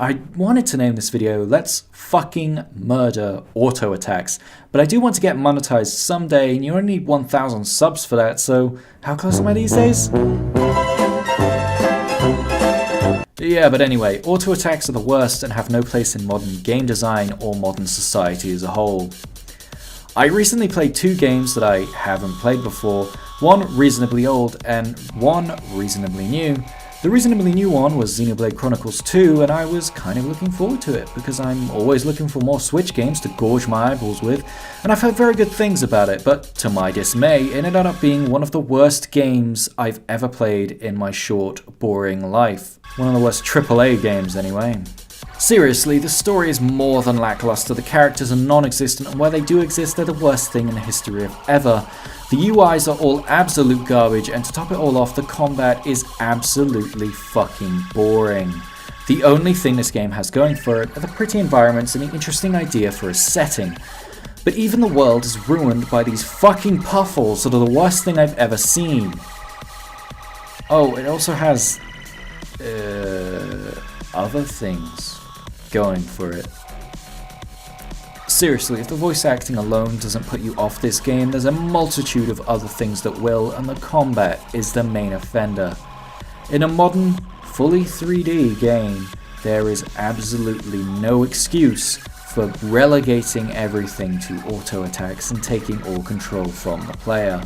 I wanted to name this video, Let's Fucking Murder Auto Attacks, but I do want to get monetized someday, and you only need 1,000 subs for that, so how close am I these days? Yeah, but anyway, auto attacks are the worst and have no place in modern game design or modern society as a whole. I recently played 2 games that I haven't played before, one reasonably old and one reasonably new. The reasonably new one was Xenoblade Chronicles 2, and I was kind of looking forward to it, because I'm always looking for more Switch games to gorge my eyeballs with, and I've heard very good things about it, but to my dismay, it ended up being one of the worst games I've ever played in my short, boring life. One of the worst AAA games anyway. Seriously, the story is more than lackluster, the characters are non-existent, and where they do exist, they're the worst thing in the history of ever. The UIs are all absolute garbage, and to top it all off, the combat is absolutely fucking boring. The only thing this game has going for it are the pretty environments and the interesting idea for a setting. But even the world is ruined by these fucking puffles that are the worst thing I've ever seen. Oh, it also has other things going for it. Seriously, if the voice acting alone doesn't put you off this game, there's a multitude of other things that will, and the combat is the main offender. In a modern, fully 3D game, there is absolutely no excuse for relegating everything to auto attacks and taking all control from the player.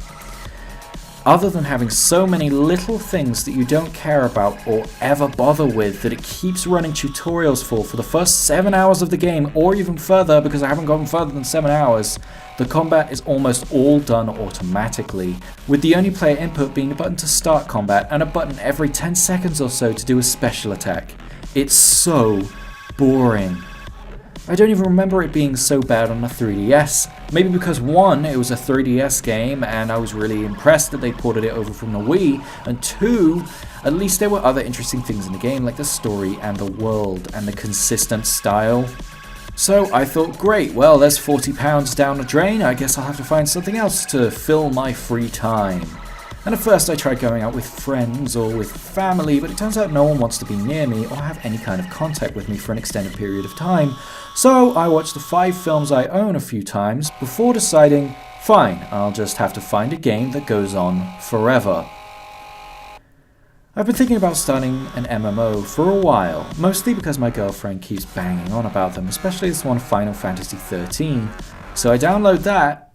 Other than having so many little things that you don't care about or ever bother with that it keeps running tutorials for the first 7 hours of the game, or even further because I haven't gone further than 7 hours, the combat is almost all done automatically, with the only player input being a button to start combat and a button every 10 seconds or so to do a special attack. It's so boring. I don't even remember it being so bad on a 3DS. Maybe because 1, it was a 3DS game and I was really impressed that they ported it over from the Wii, and 2, at least there were other interesting things in the game like the story and the world and the consistent style. So I thought, great, well there's £40 down the drain, I guess I'll have to find something else to fill my free time. And at first I tried going out with friends or with family, but it turns out no one wants to be near me or have any kind of contact with me for an extended period of time. So I watched the 5 films I own a few times before deciding, fine, I'll just have to find a game that goes on forever. I've been thinking about starting an MMO for a while, mostly because my girlfriend keeps banging on about them, especially this one Final Fantasy XIII. So I download that.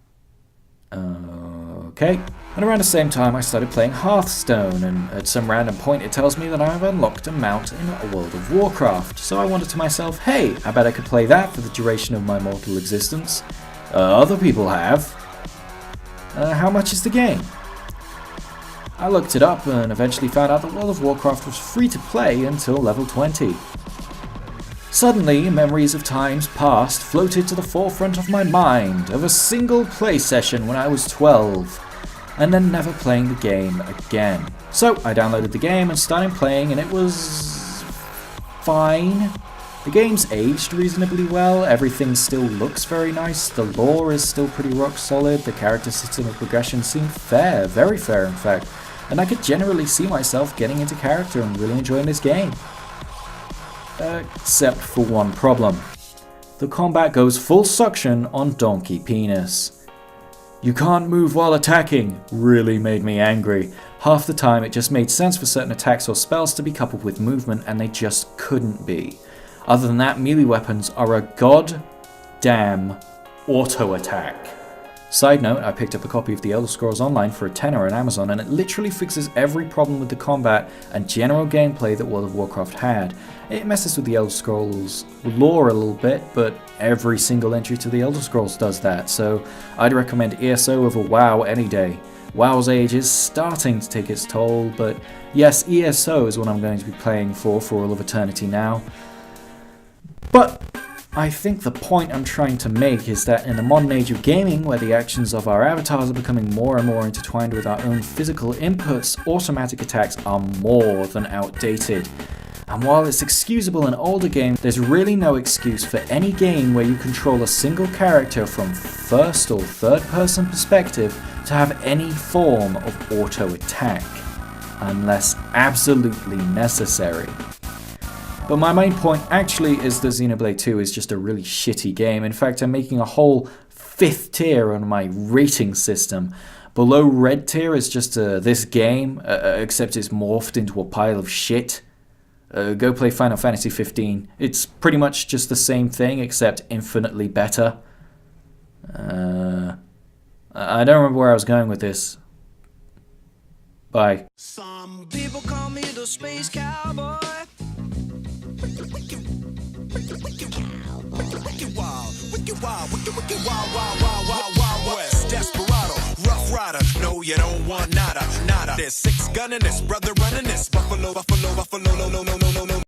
Okay. And around the same time I started playing Hearthstone, and at some random point it tells me that I've unlocked a mount in World of Warcraft. So I wondered to myself, hey, I bet I could play that for the duration of my mortal existence. Other people have. How much is the game? I looked it up and eventually found out that World of Warcraft was free to play until level 20. Suddenly, memories of times past floated to the forefront of my mind of a single play session when I was 12, and then never playing the game again. So I downloaded the game and started playing, and it was fine. The game's aged reasonably well, everything still looks very nice, the lore is still pretty rock solid, the character system of progression seemed fair, very fair in fact, and I could generally see myself getting into character and really enjoying this game. Except for one problem. The combat goes full suction on Donkey Penis. You can't move while attacking really made me angry. Half the time it just made sense for certain attacks or spells to be coupled with movement, and they just couldn't be. Other than that, melee weapons are a goddamn auto attack. Side note, I picked up a copy of The Elder Scrolls Online for a tenner on Amazon, and it literally fixes every problem with the combat and general gameplay that World of Warcraft had. It messes with the Elder Scrolls lore a little bit, but every single entry to the Elder Scrolls does that, so I'd recommend ESO over WoW any day. WoW's age is starting to take its toll, but yes, ESO is what I'm going to be playing for all of eternity now. But I think the point I'm trying to make is that in the modern age of gaming, where the actions of our avatars are becoming more and more intertwined with our own physical inputs, automatic attacks are more than outdated. And while it's excusable in older games, there's really no excuse for any game where you control a single character from first or third person perspective to have any form of auto attack, unless absolutely necessary. But my main point actually is that Xenoblade 2 is just a really shitty game. In fact, I'm making a whole 5th tier on my rating system. Below red tier is just this game, except it's morphed into a pile of shit. Go play Final Fantasy 15. It's pretty much just the same thing, except infinitely better. I don't remember where I was going with this. Bye. Some people call me the space cowboy. Wild West, desperado, rough rider. No, you don't want nada. There's 6 gunning this, brother running this. Buffalo, no,